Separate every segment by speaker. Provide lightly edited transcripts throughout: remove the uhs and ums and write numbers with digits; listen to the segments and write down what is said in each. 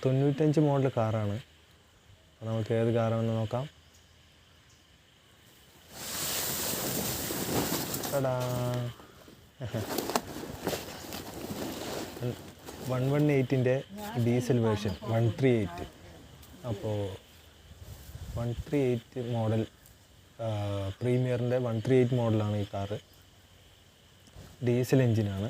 Speaker 1: 95 model കാറാണ്. നമുക്ക് ഏത് കാറാണെന്ന് നോക്കാം. എടാ 118ൻ്റെ ഡീസൽ വേർഷൻ 138. അപ്പോൾ 138 മോഡൽ പ്രീമിയറിൻ്റെ 138 മോഡലാണ് ഈ കാറ്. ഡീസൽ എൻജിനാണ്.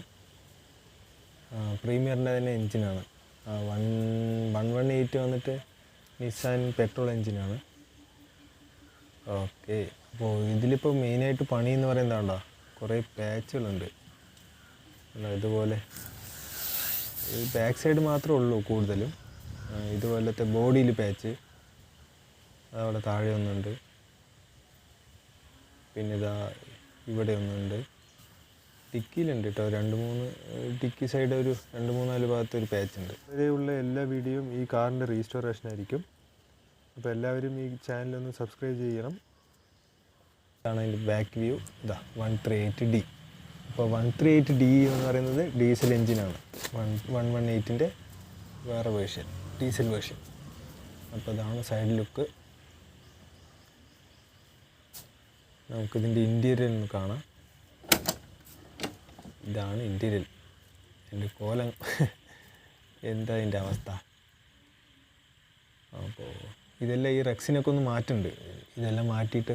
Speaker 1: പ്രീമിയറിൻ്റെ തന്നെ എൻജിനാണ്. 118 വന്നിട്ട് നിസാൻ പെട്രോൾ എൻജിനാണ്. ഓക്കെ. അപ്പോൾ ഇതിലിപ്പോൾ മെയിനായിട്ട് പണി എന്ന് പറയുന്നത് എന്താ, കുറേ പാച്ചുകളുണ്ട്. ഇതുപോലെ ബാക്ക് സൈഡ് മാത്രമേ ഉള്ളൂ കൂടുതലും. ഇതുപോലത്തെ ബോഡിയിൽ പാച്ച് അതവിടെ താഴെ ഒന്നുണ്ട്. പിന്നെ ഇതാ ഇവിടെ ഒന്നുണ്ട്. ഡിക്കിയിലുണ്ട് കേട്ടോ, 2-3 ഡിക്കി സൈഡ് ഒരു 2-3-4 ഭാഗത്ത് ഒരു പാച്ച് ഉണ്ട്. ഇതുവരെയുള്ള എല്ലാ വീഡിയോയും ഈ കാറിൻ്റെ റീസ്റ്റോറേഷൻ ആയിരിക്കും. അപ്പോൾ എല്ലാവരും ഈ ചാനലൊന്ന് സബ്സ്ക്രൈബ് ചെയ്യണം. ഇതാണ് അതിൻ്റെ ബാക്ക് വ്യൂ. ഇതാ 138D. അപ്പോൾ 138D എന്ന് പറയുന്നത് ഡീസൽ എൻജിനാണ്. 118ൻ്റെ വേറെ വേർഷൻ, ഡീസൽ വേർഷൻ. അപ്പോൾ ഇതാണ് സൈഡ് ലുക്ക്. നമുക്കിതിൻ്റെ ഇൻറ്റീരിയൽ ഒന്ന് കാണാം. ഇതാണ് ഇൻറ്റീരിയൽ. എൻ്റെ കോലം എന്താ അതിൻ്റെ അവസ്ഥ. അപ്പോൾ ഇതെല്ലാം ഈ റെക്സിനൊക്കെ ഒന്ന് മാറ്റുന്നുണ്ട്. ഇതെല്ലാം മാറ്റിയിട്ട്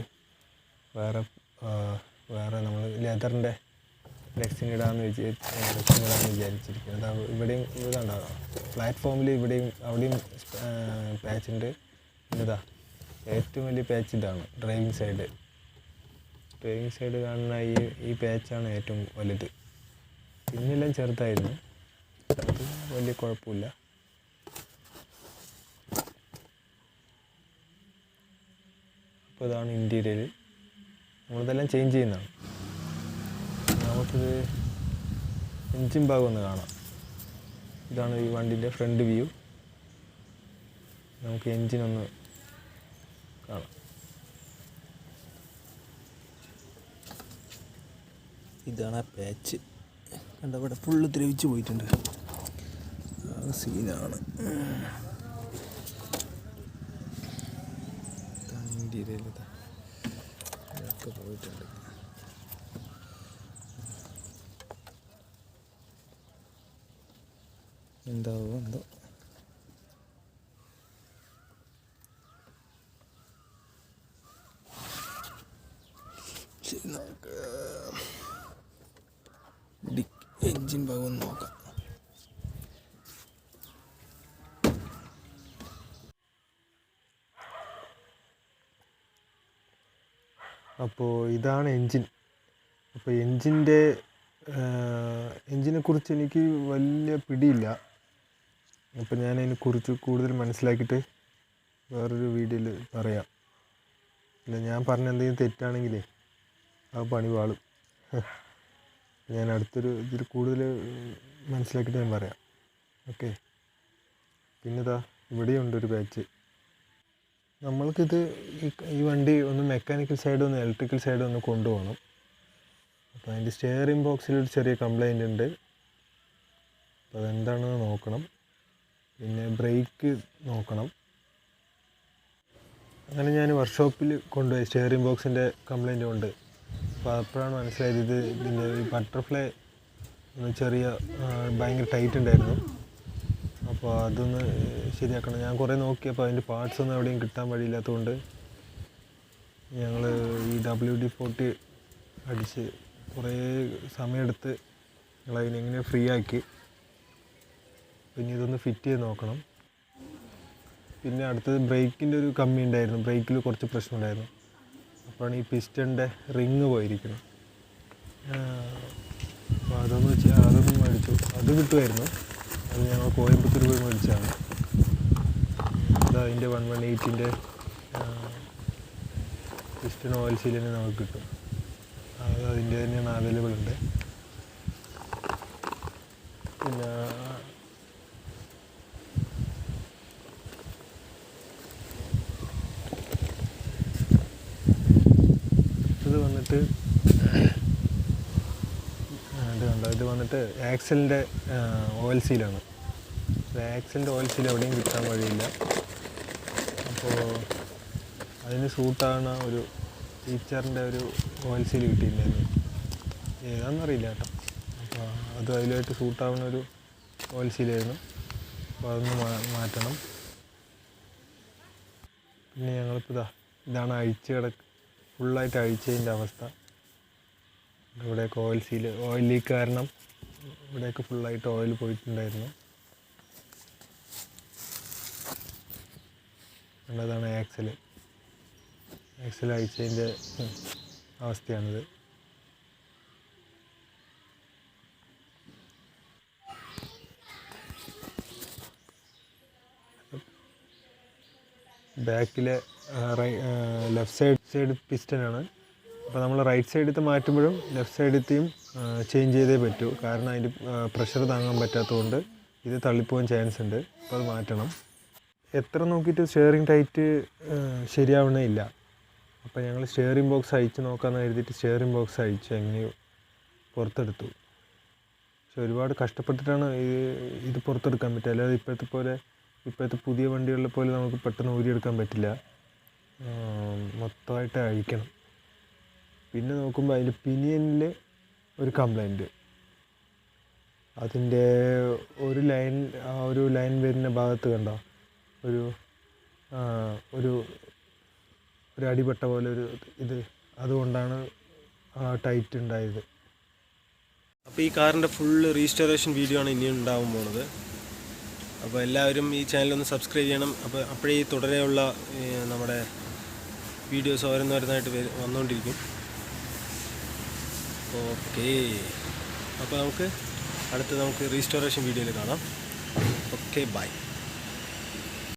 Speaker 1: വേറെ നമ്മൾ ലെതറിൻ്റെ റെക്സിനിടാന്ന് വിചാരിച്ചിരിക്കുന്നത്. അത് ഇവിടെയും ഇതുണ്ടാകാം. പ്ലാറ്റ്ഫോമിൽ ഇവിടെയും അവിടെയും പാച്ചുണ്ട്. ഇതാ ഏറ്റവും വലിയ പാച്ച് ഇതാണ് ഡ്രൈവിംഗ് സൈഡ് കാണുന്ന ഈ പാച്ചാണ് ഏറ്റവും വലുത്. പിന്നെല്ലാം ചെറുതായിരുന്നു, അത് വലിയ കുഴപ്പമില്ല. അപ്പോൾ ഇതാണ് ഇൻറ്റീരിയൽ. നമ്മളിതെല്ലാം ചേഞ്ച് ചെയ്യുന്നതാണ്. നമുക്കിത് എൻജിൻ ഭാഗം ഒന്ന് കാണാം. ഇതാണ് ഈ വണ്ടിൻ്റെ ഫ്രണ്ട് വ്യൂ. നമുക്ക് എൻജിനൊന്ന് കാണാം. ഇതാണ് ആ പാച്ച്. കണ്ട ഇവിടെ ഫുള്ള് ദ്രവിച്ച് പോയിട്ടുണ്ട്. ആ സീനാണ്. ഇൻറ്റീരിയൽ ഇതൊക്കെ പോയിട്ടുണ്ട്. എന്താവോ എന്തോ. ശരി, നമുക്ക് എൻജിൻ ഭാഗം ഒന്ന് നോക്കാം. അപ്പോൾ ഇതാണ് എൻജിൻ. അപ്പോൾ എൻജിനെക്കുറിച്ച് എനിക്ക് വലിയ പിടിയില്ല. അപ്പോൾ ഞാനതിനെക്കുറിച്ച് കൂടുതൽ മനസ്സിലാക്കിയിട്ട് വേറൊരു വീഡിയോയിൽ പറയാം. ഇല്ല, ഞാൻ പറഞ്ഞ എന്തെങ്കിലും തെറ്റാണെങ്കിലേ ആ പണി പാളും. ഞാൻ അടുത്തൊരു ഇതിൽ കൂടുതൽ മനസ്സിലാക്കിയിട്ട് ഞാൻ പറയാം. ഓക്കെ. പിന്നെതാ ഇവിടെയുണ്ടൊരു പാച്ച്. നമ്മൾക്കിത് ഈ വണ്ടി ഒന്ന് മെക്കാനിക്കൽ സൈഡും ഒന്ന് ഇലക്ട്രിക്കൽ സൈഡും ഒന്ന് കൊണ്ടുപോകണം. അപ്പോൾ അതിൻ്റെ സ്റ്റിയറിംഗ് ബോക്സിലൊരു ചെറിയ കംപ്ലൈൻ്റ് ഉണ്ട്. അപ്പോൾ അതെന്താണെന്ന് നോക്കണം. പിന്നെ ബ്രേക്ക് നോക്കണം. അങ്ങനെ ഞാൻ വർക്ക്ഷോപ്പിൽ കൊണ്ടുപോയി സ്റ്റിയറിംഗ് ബോക്സിൻ്റെ കംപ്ലൈൻ്റ് ഉണ്ട്. അപ്പോൾ അപ്പോഴാണ് മനസ്സിലായത് ഇതിൻ്റെ ഈ ബട്ടർഫ്ലൈ ഒന്ന് ചെറിയ ഭയങ്കര ടൈറ്റ് ഉണ്ടായിരുന്നു. അപ്പോൾ അതൊന്ന് ശരിയാക്കണം. ഞാൻ കുറേ നോക്കിയപ്പോൾ അതിൻ്റെ പാർട്സ് ഒന്നും എവിടെയും കിട്ടാൻ വഴിയില്ലാത്തതുകൊണ്ട് ഞങ്ങൾ ഈ WD-40 അടിച്ച് കുറേ സമയമെടുത്ത് ഞങ്ങളതിനെങ്ങനെ ഫ്രീ ആക്കി. പിന്നെ ഇതൊന്ന് ഫിറ്റ് ചെയ്ത് നോക്കണം. പിന്നെ അടുത്തത് ബ്രേക്കിൻ്റെ ഒരു കമ്മി ഉണ്ടായിരുന്നു. ബ്രേക്കിൽ കുറച്ച് പ്രശ്നമുണ്ടായിരുന്നു. അപ്പോഴാണ് ഈ പിസ്റ്റൻ്റെ റിങ് പോയിരിക്കുന്നത്. അപ്പോൾ അതൊന്നും മേടിച്ചു. അത് കിട്ടുമായിരുന്നു. അത് ഞങ്ങൾ കോയമ്പത്തൂർ പോയി മേടിച്ചതാണ്. അത് അതിൻ്റെ 118ൻ്റെ പിസ്റ്റൺ ഓയിൽ സീൽ തന്നെ നമുക്ക് കിട്ടും. അത് അതിൻ്റെ തന്നെയാണ് അവൈലബിൾ ഉണ്ട്. പിന്നെ ഇത് വന്നിട്ട് ഇത് വന്നിട്ട് ആക്സലിൻ്റെ ഓയിൽ സീലാണ്. ആക്സിലിൻ്റെ ഓയിൽ സീൽ എവിടെയും കിട്ടാൻ വഴിയില്ല. അപ്പോൾ അതിന് സൂട്ടാണ് ഒരു ടീച്ചറിൻ്റെ ഒരു ഓയിൽ സീൽ കിട്ടിയിട്ടുണ്ടായിരുന്നു. ഏതാണെന്നറിയില്ല കേട്ടോ. അപ്പോൾ അത് അതിലായിട്ട് സൂട്ടാവുന്ന ഒരു ഓയിൽ സീലായിരുന്നു. അപ്പോൾ അതൊന്ന് മാറ്റണം. പിന്നെ ഞങ്ങളിപ്പോൾ ഇതാണ് ഫുള്ളായിട്ട് അഴിച്ചതിൻ്റെ അവസ്ഥ. ഇവിടെയൊക്കെ ഓയിൽ ലീക്ക് കാരണം ഇവിടെയൊക്കെ ഫുള്ളായിട്ട് ഓയിൽ പോയിട്ടുണ്ടായിരുന്നു. അതാണ് ആക്സിൽ അഴിച്ചതിൻ്റെ അവസ്ഥയാണിത്. ബാക്കിലെ ലെഫ്റ്റ് സൈഡ് പിസ്റ്റനാണ്. അപ്പോൾ നമ്മൾ റൈറ്റ് സൈഡത്തെ മാറ്റുമ്പോഴും ലെഫ്റ്റ് സൈഡത്തെയും ചേഞ്ച് ചെയ്തേ പറ്റൂ. കാരണം അതിൻ്റെ പ്രഷർ താങ്ങാൻ പറ്റാത്തതുകൊണ്ട് ഇത് തള്ളിപ്പോകാൻ ചാൻസ് ഉണ്ട്. അപ്പോൾ അത് മാറ്റണം. എത്ര നോക്കിയിട്ട് സ്റ്റിയറിംഗ് ടൈറ്റ് ശരിയാവണേ ഇല്ല. അപ്പോൾ ഞങ്ങൾ സ്റ്റിയറിംഗ് ബോക്സ് അഴിച്ച് നോക്കാമെന്ന് കരുതിയിട്ട് സ്റ്റിയറിംഗ് ബോക്സ് അഴിച്ച് എങ്ങനെയോ പുറത്തെടുത്തു. പക്ഷെ ഒരുപാട് കഷ്ടപ്പെട്ടിട്ടാണ് ഇത് പുറത്തെടുക്കാൻ പറ്റുക. അല്ലാതെ ഇപ്പോഴത്തെ പുതിയ വണ്ടികളിലെ പോലെ നമുക്ക് പെട്ടെന്ന് ഊരിയെടുക്കാൻ പറ്റില്ല. മൊത്തമായിട്ട് അഴിക്കണം. പിന്നെ നോക്കുമ്പോൾ അതിൽ പിനിയനിൽ ഒരു കംപ്ലൈൻറ്റ്. അതിൻ്റെ ഒരു ലൈൻ വരുന്ന ഭാഗത്ത് കണ്ടോ ഒരു അടിപെട്ട പോലെ അതുകൊണ്ടാണ് ടൈറ്റ് ഉണ്ടായത്.
Speaker 2: അപ്പോൾ ഈ കാറിൻ്റെ ഫുള്ള് റീസ്റ്റോറേഷൻ വീഡിയോ ആണ് ഇനി ഉണ്ടാകാൻ പോകുന്നത്. അപ്പോൾ എല്ലാവരും ഈ ചാനലൊന്ന് സബ്സ്ക്രൈബ് ചെയ്യണം. അപ്പോഴേ ഈ തുടരെയുള്ള നമ്മുടെ വീഡിയോസ് ഓരോന്നോരോന്നായിട്ട് വന്നുകൊണ്ടിരിക്കും. ഓക്കേ, അപ്പോൾ നമുക്ക് റീസ്റ്റോറേഷൻ വീഡിയോയിൽ കാണാം. Okay, by.